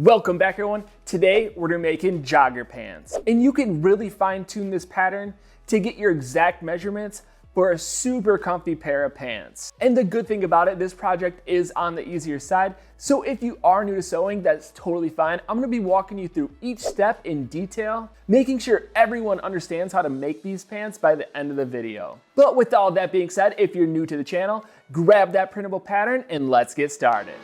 Welcome back, everyone. Today we're making jogger pants, and you can really fine tune this pattern to get your exact measurements for a super comfy pair of pants. And the good thing about it, this project is on the easier side. So if you are new to sewing, that's totally fine. I'm gonna be walking you through each step in detail, making sure everyone understands how to make these pants by the end of the video. But with all that being said, if you're new to the channel, grab that printable pattern and let's get started.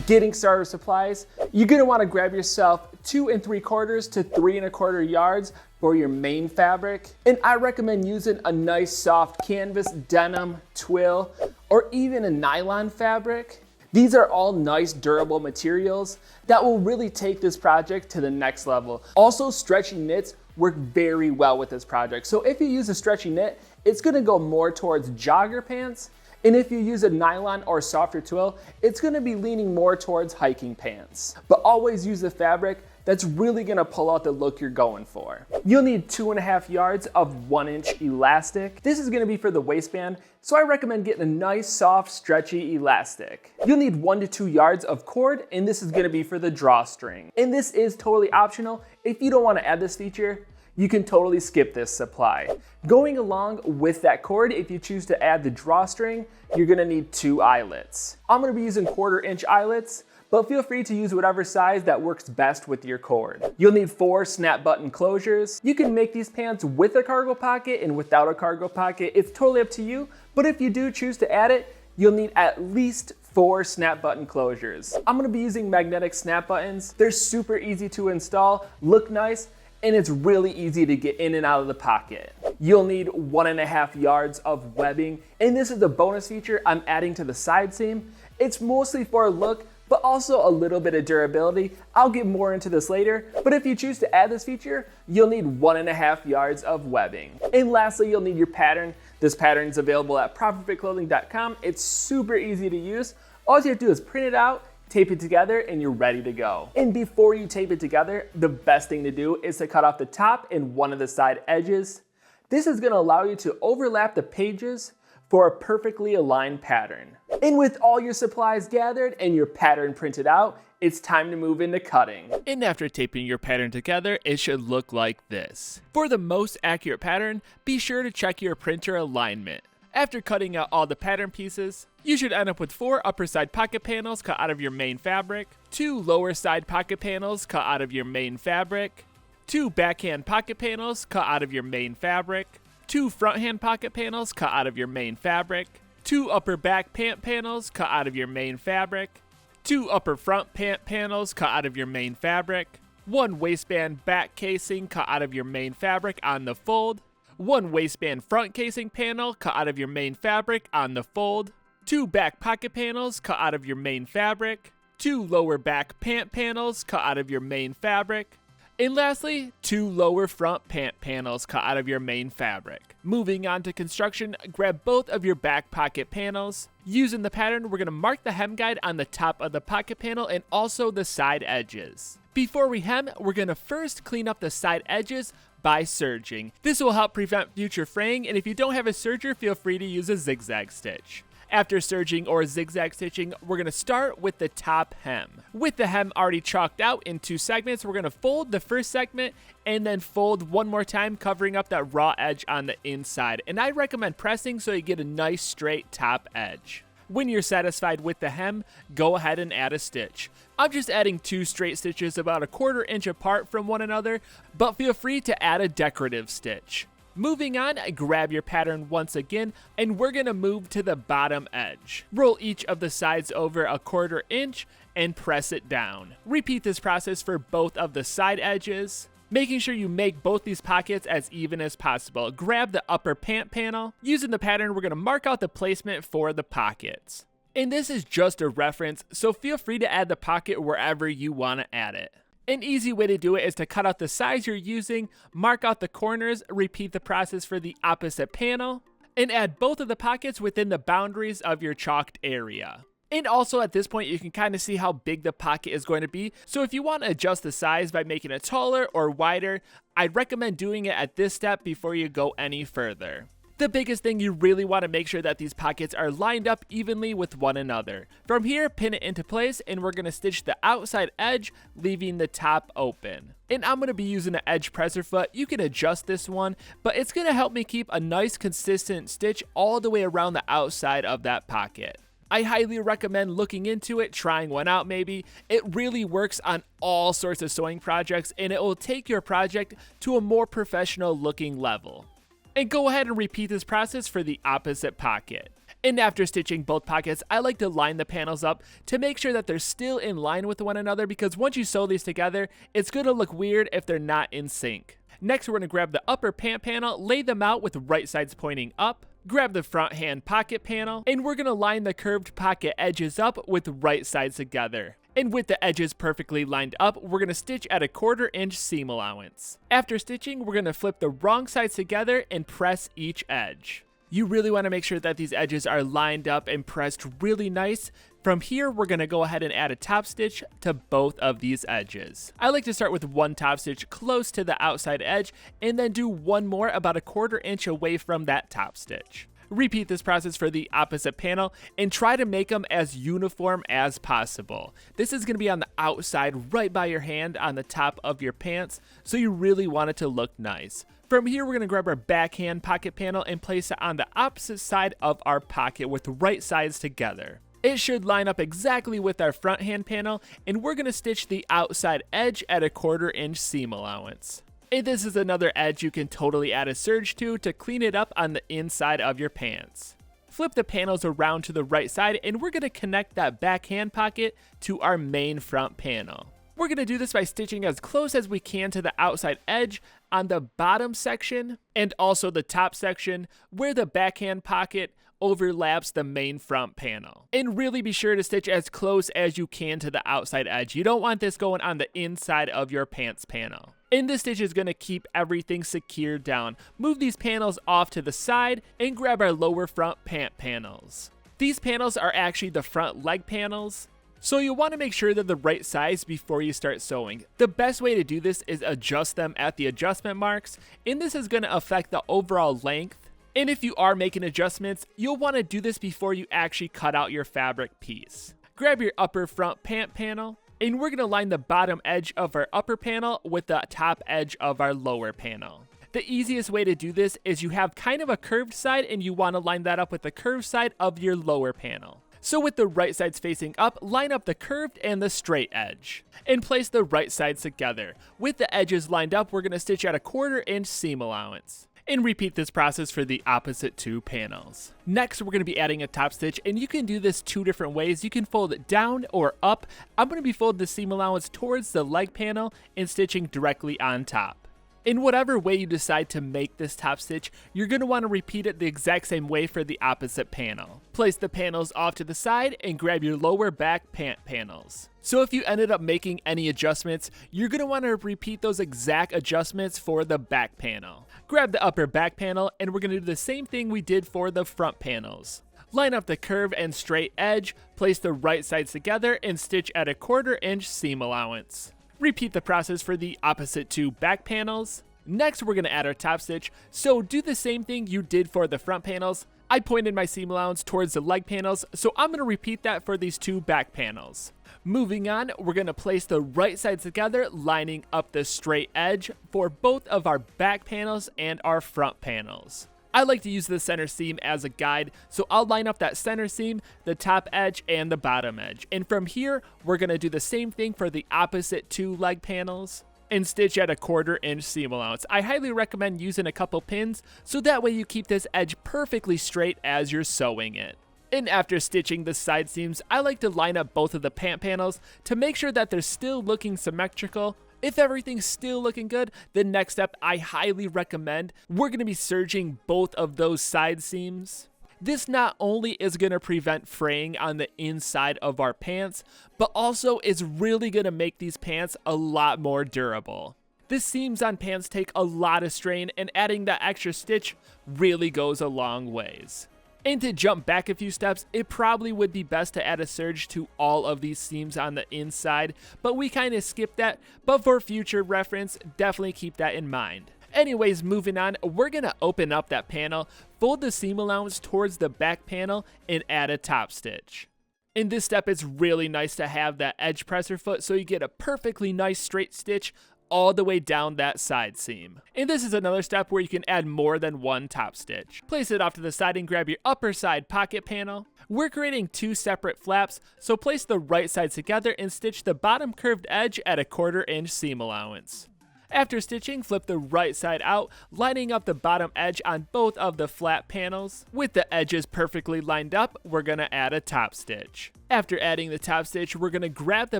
Getting starter supplies, you're gonna wanna grab yourself 2 3/4 to 3 1/4 yards for your main fabric. And I recommend using a nice soft canvas, denim, twill, or even a nylon fabric. These are all nice durable materials that will really take this project to the next level. Also, stretchy knits work very well with this project. So if you use a stretchy knit, it's gonna go more towards jogger pants. And if you use a nylon or softer twill, it's gonna be leaning more towards hiking pants. But always use the fabric that's really gonna pull out the look you're going for. You'll need 2.5 yards of 1-inch elastic. This is gonna be for the waistband, so I recommend getting a nice, soft, stretchy elastic. You'll need 1 to 2 yards of cord, and this is gonna be for the drawstring. And this is totally optional. If you don't wanna add this feature, you can totally skip this supply. Going along with that cord, if you choose to add the drawstring, you're gonna need 2 eyelets. I'm gonna be using 1/4-inch eyelets, but feel free to use whatever size that works best with your cord. You'll need 4 snap button closures. You can make these pants with a cargo pocket and without a cargo pocket. It's totally up to you, but if you do choose to add it, you'll need at least 4 snap button closures. I'm gonna be using magnetic snap buttons. They're super easy to install, look nice, and it's really easy to get in and out of the pocket. You'll need 1.5 yards of webbing, and this is a bonus feature I'm adding to the side seam. It's mostly for a look, but also a little bit of durability. I'll get more into this later, but if you choose to add this feature, you'll need 1.5 yards of webbing. And lastly, you'll need your pattern. This pattern is available at properfitclothing.com. It's super easy to use. All you have to do is print it out, tape it together, and you're ready to go. And before you tape it together, the best thing to do is to cut off the top and one of the side edges. This is gonna allow you to overlap the pages for a perfectly aligned pattern. And with all your supplies gathered and your pattern printed out, it's time to move into cutting. And after taping your pattern together, it should look like this. For the most accurate pattern, be sure to check your printer alignment. After cutting out all the pattern pieces, you should end up with 4 upper side pocket panels cut out of your main fabric, 2 lower side pocket panels cut out of your main fabric, 2 backhand pocket panels cut out of your main fabric, 2 front hand pocket panels cut out of your main fabric, 2 upper back pant panels cut out of your main fabric, 2 upper front pant panels cut out of your main fabric, 1 waistband back casing cut out of your main fabric on the fold, 1 waistband front casing panel cut out of your main fabric on the fold, 2 back pocket panels cut out of your main fabric, 2 lower back pant panels cut out of your main fabric, and lastly, 2 lower front pant panels cut out of your main fabric. Moving on to construction, grab both of your back pocket panels. Using the pattern, we're going to mark the hem guide on the top of the pocket panel and also the side edges. Before we hem, we're going to first clean up the side edges by serging. This will help prevent future fraying, and if you don't have a serger, feel free to use a zigzag stitch. After serging or zigzag stitching, we're going to start with the top hem. With the hem already chalked out in 2 segments, we're going to fold the first segment and then fold one more time, covering up that raw edge on the inside. And I recommend pressing so you get a nice straight top edge. When you're satisfied with the hem, go ahead and add a stitch. I'm just adding 2 straight stitches about 1/4 inch apart from one another, but feel free to add a decorative stitch. Moving on, grab your pattern once again, and we're gonna move to the bottom edge. Roll each of the sides over 1/4 inch and press it down. Repeat this process for both of the side edges, making sure you make both these pockets as even as possible. Grab the upper pant panel. Using the pattern, we're gonna mark out the placement for the pockets. And this is just a reference, so feel free to add the pocket wherever you wanna add it. An easy way to do it is to cut out the size you're using, mark out the corners, repeat the process for the opposite panel, and add both of the pockets within the boundaries of your chalked area. And also at this point, you can kind of see how big the pocket is going to be. So if you want to adjust the size by making it taller or wider, I'd recommend doing it at this step before you go any further. The biggest thing, you really want to make sure that these pockets are lined up evenly with one another. From here, pin it into place, and we're going to stitch the outside edge, leaving the top open. And I'm going to be using an edge presser foot. You can adjust this one, but it's going to help me keep a nice consistent stitch all the way around the outside of that pocket. I highly recommend looking into it, trying one out maybe. It really works on all sorts of sewing projects, and it will take your project to a more professional looking level. And go ahead and repeat this process for the opposite pocket. And after stitching both pockets, I like to line the panels up to make sure that they're still in line with one another, because once you sew these together, it's going to look weird if they're not in sync. Next, we're going to grab the upper pant panel, lay them out with right sides pointing up, grab the front hand pocket panel, and we're going to line the curved pocket edges up with right sides together. And with the edges perfectly lined up, we're going to stitch at a 1/4 inch seam allowance. After stitching, we're going to flip the wrong sides together and press each edge. You really want to make sure that these edges are lined up and pressed really nice. From here, we're going to go ahead and add a top stitch to both of these edges. I like to start with one top stitch close to the outside edge and then do one more about a 1/4 inch away from that top stitch. Repeat this process for the opposite panel and try to make them as uniform as possible. This is going to be on the outside right by your hand on the top of your pants, so you really want it to look nice. From here, we're going to grab our backhand pocket panel and place it on the opposite side of our pocket with right sides together. It should line up exactly with our front hand panel, and we're going to stitch the outside edge at a 1/4 inch seam allowance. And this is another edge you can totally add a serge to clean it up on the inside of your pants. Flip the panels around to the right side, and we're going to connect that backhand pocket to our main front panel. We're going to do this by stitching as close as we can to the outside edge on the bottom section and also the top section where the backhand pocket overlaps the main front panel. And really be sure to stitch as close as you can to the outside edge. You don't want this going on the inside of your pants panel. And this stitch is going to keep everything secured down. Move these panels off to the side and grab our lower front pant panels. These panels are actually the front leg panels, so you'll want to make sure they're the right size before you start sewing. The best way to do this is adjust them at the adjustment marks, and this is going to affect the overall length. And if you are making adjustments, you'll want to do this before you actually cut out your fabric piece. Grab your upper front pant panel, and we're going to line the bottom edge of our upper panel with the top edge of our lower panel. The easiest way to do this is you have kind of a curved side, and you want to line that up with the curved side of your lower panel. So with the right sides facing up, line up the curved and the straight edge, and place the right sides together. With the edges lined up, we're going to stitch at a 1/4 inch seam allowance. And repeat this process for the opposite two panels. Next, we're going to be adding a top stitch, and you can do this two different ways. You can fold it down or up. I'm going to be folding the seam allowance towards the leg panel and stitching directly on top. In whatever way you decide to make this top stitch, you're going to want to repeat it the exact same way for the opposite panel. Place the panels off to the side and grab your lower back pant panels. So if you ended up making any adjustments, you're going to want to repeat those exact adjustments for the back panel. Grab the upper back panel, and we're going to do the same thing we did for the front panels. Line up the curve and straight edge, place the right sides together, and stitch at a 1/4 inch seam allowance. Repeat the process for the opposite two back panels. Next, we're going to add our top stitch, so do the same thing you did for the front panels. I pointed my seam allowance towards the leg panels, so I'm going to repeat that for these two back panels. Moving on, we're going to place the right sides together, lining up the straight edge for both of our back panels and our front panels. I like to use the center seam as a guide, so I'll line up that center seam, the top edge, and the bottom edge. And from here, we're going to do the same thing for the opposite two leg panels and stitch at a 1/4 inch seam allowance. I highly recommend using a couple pins, so that way you keep this edge perfectly straight as you're sewing it. And after stitching the side seams, I like to line up both of the pant panels to make sure that they're still looking symmetrical. If everything's still looking good, the next step I highly recommend, we're going to be serging both of those side seams. This not only is going to prevent fraying on the inside of our pants, but also is really going to make these pants a lot more durable. The seams on pants take a lot of strain, and adding that extra stitch really goes a long ways. And to jump back a few steps, it probably would be best to add a serge to all of these seams on the inside, but we kind of skipped that. But for future reference, definitely keep that in mind. Anyways, moving on, we're gonna open up that panel, fold the seam allowance towards the back panel, and add a top stitch. In this step, it's really nice to have that edge presser foot so you get a perfectly nice straight stitch all the way down that side seam. And this is another step where you can add more than one top stitch. Place it off to the side and grab your upper side pocket panel. We're creating two separate flaps, so place the right sides together and stitch the bottom curved edge at a 1/4 inch seam allowance. After stitching, flip the right side out, lining up the bottom edge on both of the flap panels. With the edges perfectly lined up, we're gonna add a top stitch. After adding the top stitch, we're gonna grab the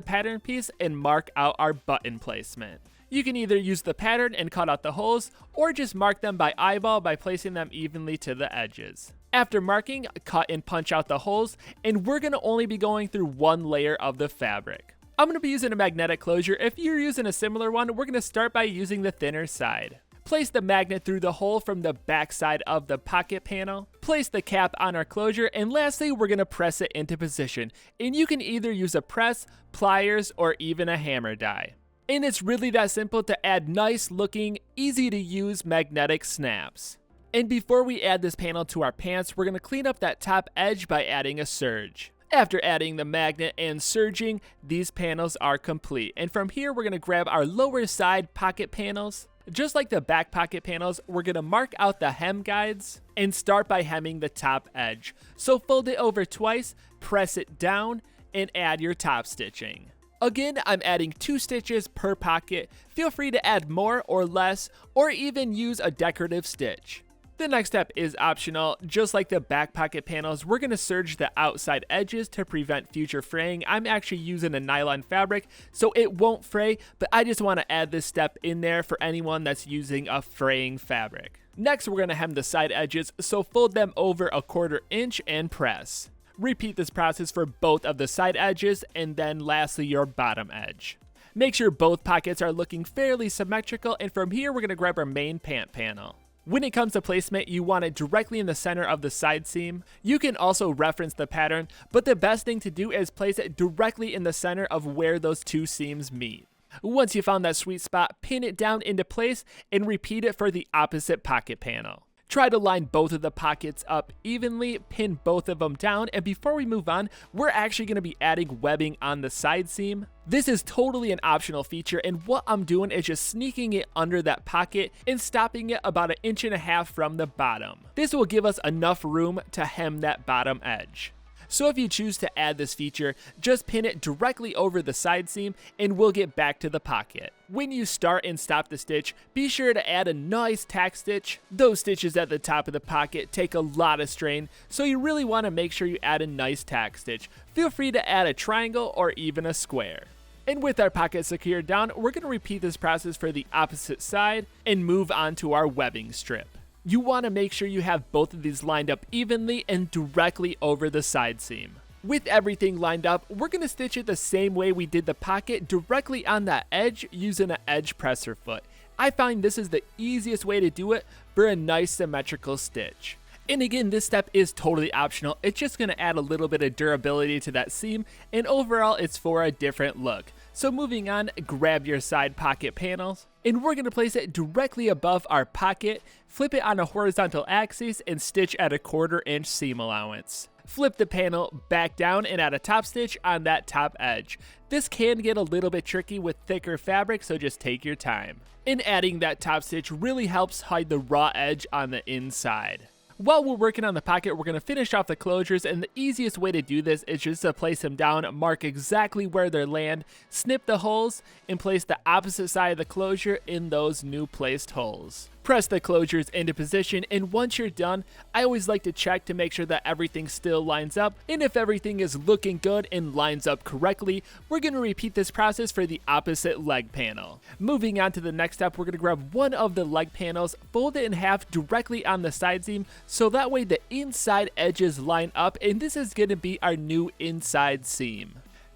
pattern piece and mark out our button placement. You can either use the pattern and cut out the holes, or just mark them by eyeball by placing them evenly to the edges. After marking, cut and punch out the holes, and we're gonna only be going through one layer of the fabric. I'm going to be using a magnetic closure. If you're using a similar one, we're going to start by using the thinner side. Place the magnet through the hole from the back side of the pocket panel. Place the cap on our closure, and lastly, we're going to press it into position. And you can either use a press, pliers, or even a hammer die. And it's really that simple to add nice looking, easy to use magnetic snaps. And before we add this panel to our pants, we're going to clean up that top edge by adding a serge. After adding the magnet and serging, these panels are complete. And from here, we're going to grab our lower side pocket panels. Just like the back pocket panels, we're going to mark out the hem guides and start by hemming the top edge. So fold it over twice, press it down, and add your top stitching. Again, I'm adding 2 stitches per pocket. Feel free to add more or less, or even use a decorative stitch. The next step is optional. Just like the back pocket panels, we're going to serge the outside edges to prevent future fraying. I'm actually using a nylon fabric, so it won't fray, but I just want to add this step in there for anyone that's using a fraying fabric. Next, we're going to hem the side edges, so fold them over a 1/4 inch and press. Repeat this process for both of the side edges, and then lastly your bottom edge. Make sure both pockets are looking fairly symmetrical, and from here we're going to grab our main pant panel. When it comes to placement, you want it directly in the center of the side seam. You can also reference the pattern, but the best thing to do is place it directly in the center of where those two seams meet. Once you found that sweet spot, pin it down into place and repeat it for the opposite pocket panel. Try to line both of the pockets up evenly, pin both of them down, and before we move on, we're actually going to be adding webbing on the side seam. This is totally an optional feature, and what I'm doing is just sneaking it under that pocket and stopping it about 1.5 inches from the bottom. This will give us enough room to hem that bottom edge. So if you choose to add this feature, just pin it directly over the side seam and we'll get back to the pocket. When you start and stop the stitch, be sure to add a nice tack stitch. Those stitches at the top of the pocket take a lot of strain, so you really want to make sure you add a nice tack stitch. Feel free to add a triangle or even a square. And with our pocket secured down, we're going to repeat this process for the opposite side and move on to our webbing strip. You want to make sure you have both of these lined up evenly and directly over the side seam. With everything lined up, we're going to stitch it the same way we did the pocket, directly on that edge using an edge presser foot. I find this is the easiest way to do it for a nice symmetrical stitch. And again, this step is totally optional. It's just going to add a little bit of durability to that seam, and overall it's for a different look. So moving on, grab your side pocket panels, and we're going to place it directly above our pocket, flip it on a horizontal axis, and stitch at a 1/4 inch seam allowance. Flip the panel back down and add a top stitch on that top edge. This can get a little bit tricky with thicker fabric, so just take your time. And adding that top stitch really helps hide the raw edge on the inside. While we're working on the pocket, we're going to finish off the closures, and the easiest way to do this is just to place them down, mark exactly where they land, snip the holes, and place the opposite side of the closure in those new placed holes. Press the closures into position, and once you're done, I always like to check to make sure that everything still lines up, and if everything is looking good and lines up correctly, we're going to repeat this process for the opposite leg panel. Moving on to the next step, we're going to grab one of the leg panels, fold it in half directly on the side seam, so that way the inside edges line up, and this is going to be our new inside seam.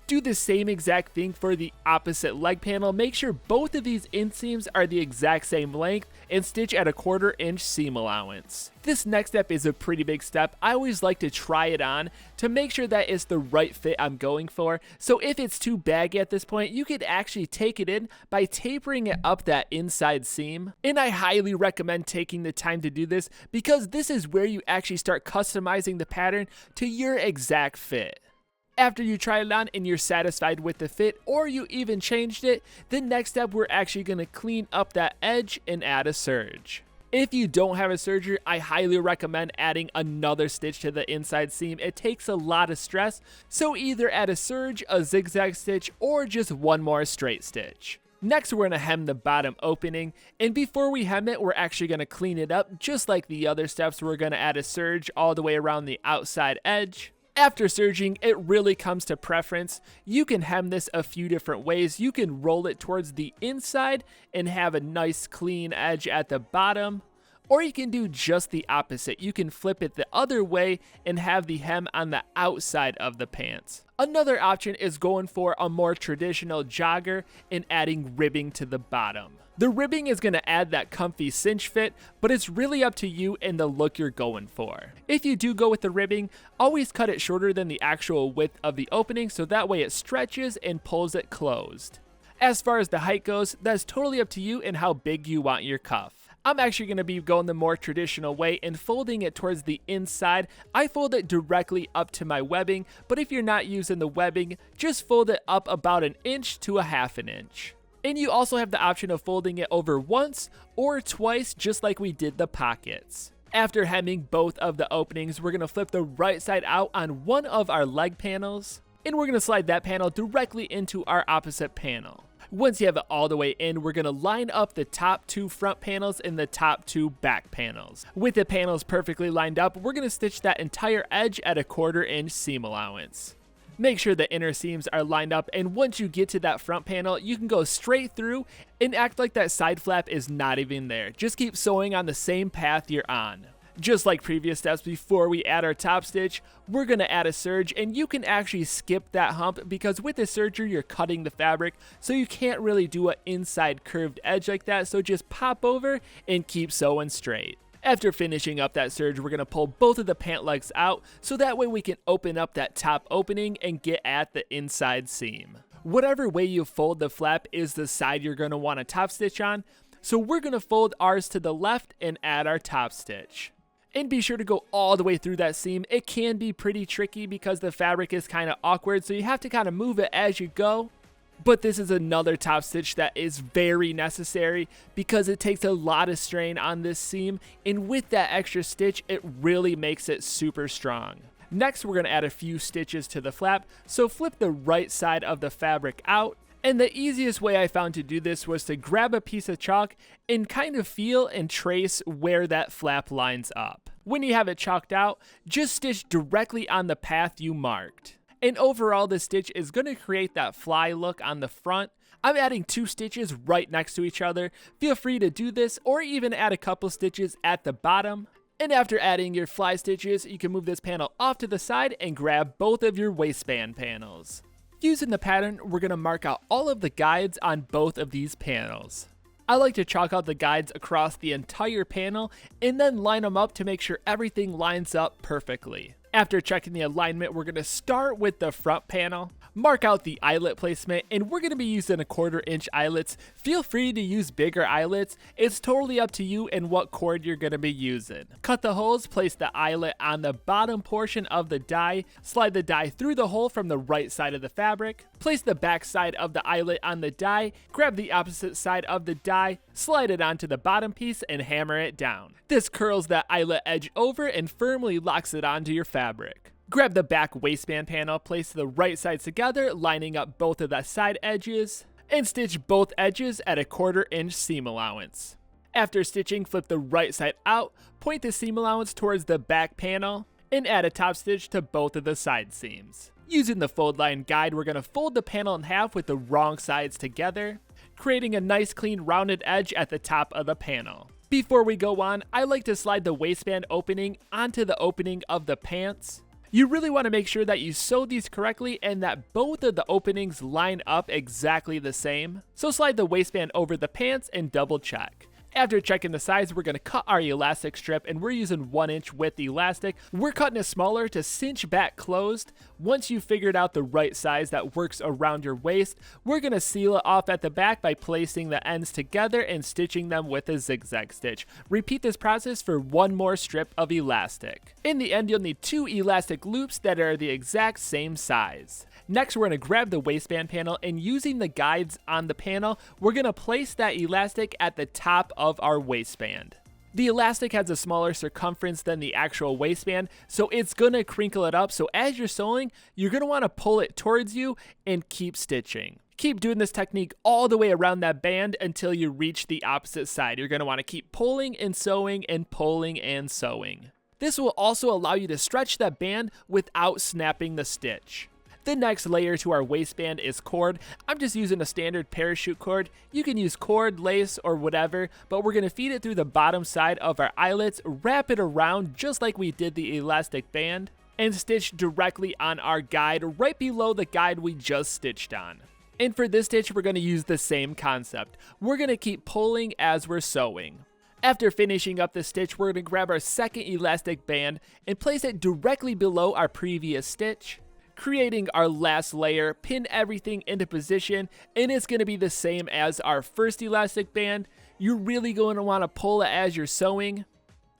Do the same exact thing for the opposite leg panel. Make sure both of these inseams are the exact same length and stitch at a 1/4 inch seam allowance. This next step is a pretty big step. I always like to try it on to make sure that it's the right fit I'm going for. So if it's too baggy at this point, you could actually take it in by tapering it up that inside seam. And I highly recommend taking the time to do this because this is where you actually start customizing the pattern to your exact fit. After you try it on and you're satisfied with the fit, or you even changed it, the next step we're actually going to clean up that edge and add a serge. If you don't have a serger, I highly recommend adding another stitch to the inside seam. It takes a lot of stress, so either add a serge, a zigzag stitch, or just one more straight stitch. Next, we're going to hem the bottom opening, and before we hem it, we're actually going to clean it up. Just like the other steps, we're going to add a serge all the way around the outside edge. After serging, it really comes to preference. You can hem this a few different ways. You can roll it towards the inside and have a nice clean edge at the bottom, or you can do just the opposite. You can flip it the other way and have the hem on the outside of the pants. Another option is going for a more traditional jogger and adding ribbing to the bottom. The ribbing is going to add that comfy cinch fit, but it's really up to you and the look you're going for. If you do go with the ribbing, always cut it shorter than the actual width of the opening so that way it stretches and pulls it closed. As far as the height goes, that's totally up to you and how big you want your cuff. I'm actually going to be going the more traditional way and folding it towards the inside. I fold it directly up to my webbing, but if you're not using the webbing, just fold it up about 1 inch to 1/2 inch. And you also have the option of folding it over once or twice, just like we did the pockets. After hemming both of the openings, we're going to flip the right side out on one of our leg panels, and we're going to slide that panel directly into our opposite panel. Once you have it all the way in, we're going to line up the top 2 front panels and the top 2 back panels. With the panels perfectly lined up, we're going to stitch that entire edge at a 1/4 inch seam allowance. Make sure the inner seams are lined up, and once you get to that front panel, you can go straight through and act like that side flap is not even there. Just keep sewing on the same path you're on. Just like previous steps, before we add our top stitch, we're going to add a serge, and you can actually skip that hump because with the serger, you're cutting the fabric, so you can't really do an inside curved edge like that, so just pop over and keep sewing straight. After finishing up that serge, we're going to pull both of the pant legs out so that way we can open up that top opening and get at the inside seam. Whatever way you fold the flap is the side you're going to want to top stitch on, so we're going to fold ours to the left and add our top stitch. And be sure to go all the way through that seam. It can be pretty tricky because the fabric is kind of awkward, so you have to kind of move it as you go. But this is another top stitch that is very necessary because it takes a lot of strain on this seam, and with that extra stitch, it really makes it super strong. Next, we're going to add a few stitches to the flap, so flip the right side of the fabric out. And the easiest way I found to do this was to grab a piece of chalk and kind of feel and trace where that flap lines up. When you have it chalked out, just stitch directly on the path you marked. And overall, the stitch is going to create that fly look on the front. I'm adding 2 stitches right next to each other. Feel free to do this or even add a couple stitches at the bottom. And after adding your fly stitches, you can move this panel off to the side and grab both of your waistband panels. Using the pattern, we're going to mark out all of the guides on both of these panels. I like to chalk out the guides across the entire panel and then line them up to make sure everything lines up perfectly. After checking the alignment, we're going to start with the front panel, mark out the eyelet placement, and we're going to be using a 1/4 inch eyelets. Feel free to use bigger eyelets. It's totally up to you and what cord you're going to be using. Cut the holes, place the eyelet on the bottom portion of the die, slide the die through the hole from the right side of the fabric, place the back side of the eyelet on the die, grab the opposite side of the die, slide it onto the bottom piece, and hammer it down. This curls that eyelet edge over and firmly locks it onto your fabric. Grab the back waistband panel, place the right sides together, lining up both of the side edges, and stitch both edges at a 1/4 inch seam allowance. After stitching, flip the right side out, point the seam allowance towards the back panel, and add a top stitch to both of the side seams. Using the fold line guide, we're going to fold the panel in half with the wrong sides together, creating a nice clean rounded edge at the top of the panel. Before we go on, I like to slide the waistband opening onto the opening of the pants. You really want to make sure that you sew these correctly and that both of the openings line up exactly the same. So slide the waistband over the pants and double check. After checking the size, we're going to cut our elastic strip, and we're using 1-inch width elastic. We're cutting it smaller to cinch back closed. Once you've figured out the right size that works around your waist, we're going to seal it off at the back by placing the ends together and stitching them with a zigzag stitch. Repeat this process for one more strip of elastic. In the end, you'll need 2 elastic loops that are the exact same size. Next, we're going to grab the waistband panel, and using the guides on the panel, we're going to place that elastic at the top of our waistband. The elastic has a smaller circumference than the actual waistband, so it's going to crinkle it up. So as you're sewing, you're going to want to pull it towards you and keep stitching. Keep doing this technique all the way around that band until you reach the opposite side. You're going to want to keep pulling and sewing and pulling and sewing. This will also allow you to stretch that band without snapping the stitch. The next layer to our waistband is cord. I'm just using a standard parachute cord. You can use cord, lace, or whatever, but we're going to feed it through the bottom side of our eyelets, wrap it around just like we did the elastic band, and stitch directly on our guide right below the guide we just stitched on. And for this stitch, we're going to use the same concept. We're going to keep pulling as we're sewing. After finishing up the stitch, we're going to grab our second elastic band and place it directly below our previous stitch, creating our last layer, pin everything into position, and it's going to be the same as our first elastic band. You're really going to want to pull it as you're sewing.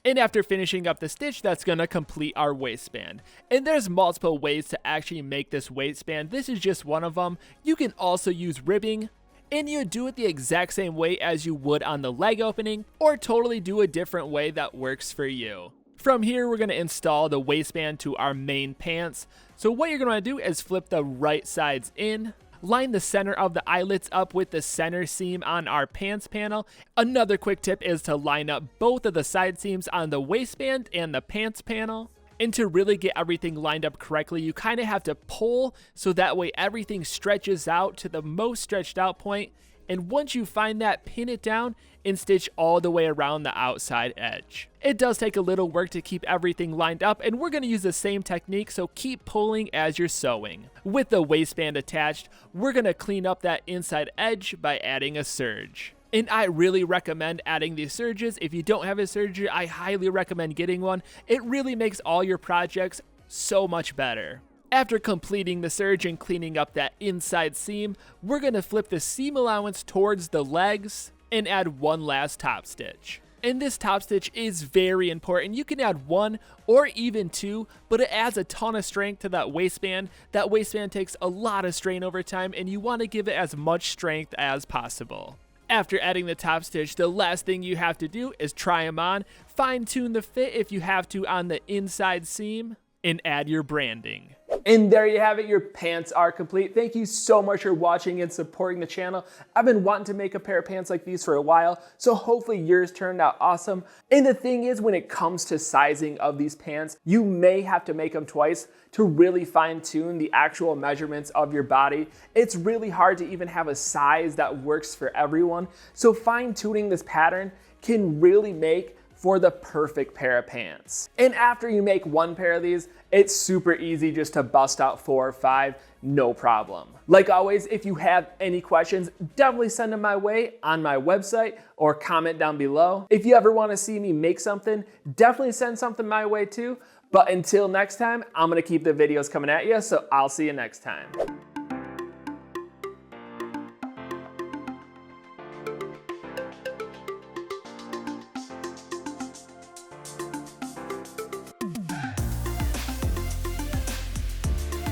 And after finishing up the stitch, that's going to complete our waistband. And there's multiple ways to actually make this waistband. This is just one of them. You can also use ribbing, and you do it the exact same way as you would on the leg opening, or totally do a different way that works for you. From here, we're going to install the waistband to our main pants. So what you're going to want to do is flip the right sides in, line the center of the eyelets up with the center seam on our pants panel. Another quick tip is to line up both of the side seams on the waistband and the pants panel. And to really get everything lined up correctly, you kind of have to pull so that way everything stretches out to the most stretched out point. And once you find that, pin it down and stitch all the way around the outside edge. It does take a little work to keep everything lined up, and we're going to use the same technique, so keep pulling as you're sewing. With the waistband attached, we're going to clean up that inside edge by adding a serge. And I really recommend adding these serges. If you don't have a serge, I highly recommend getting one. It really makes all your projects so much better. After completing the serge and cleaning up that inside seam, we're going to flip the seam allowance towards the legs and add one last top stitch. And this top stitch is very important. You can add 1 or even 2, but it adds a ton of strength to that waistband. That waistband takes a lot of strain over time, and you want to give it as much strength as possible. After adding the top stitch, the last thing you have to do is try them on, fine tune the fit if you have to on the inside seam, and add your branding. And there you have it, your pants are complete. Thank you so much for watching and supporting the channel. I've been wanting to make a pair of pants like these for a while, so hopefully yours turned out awesome. And the thing is, when it comes to sizing of these pants, you may have to make them twice to really fine tune the actual measurements of your body. It's really hard to even have a size that works for everyone. So fine tuning this pattern can really make for the perfect pair of pants. And after you make one pair of these, it's super easy just to bust out 4 or 5, no problem. Like always, if you have any questions, definitely send them my way on my website or comment down below. If you ever want to see me make something, definitely send something my way too. But until next time, I'm gonna keep the videos coming at you, so I'll see you next time.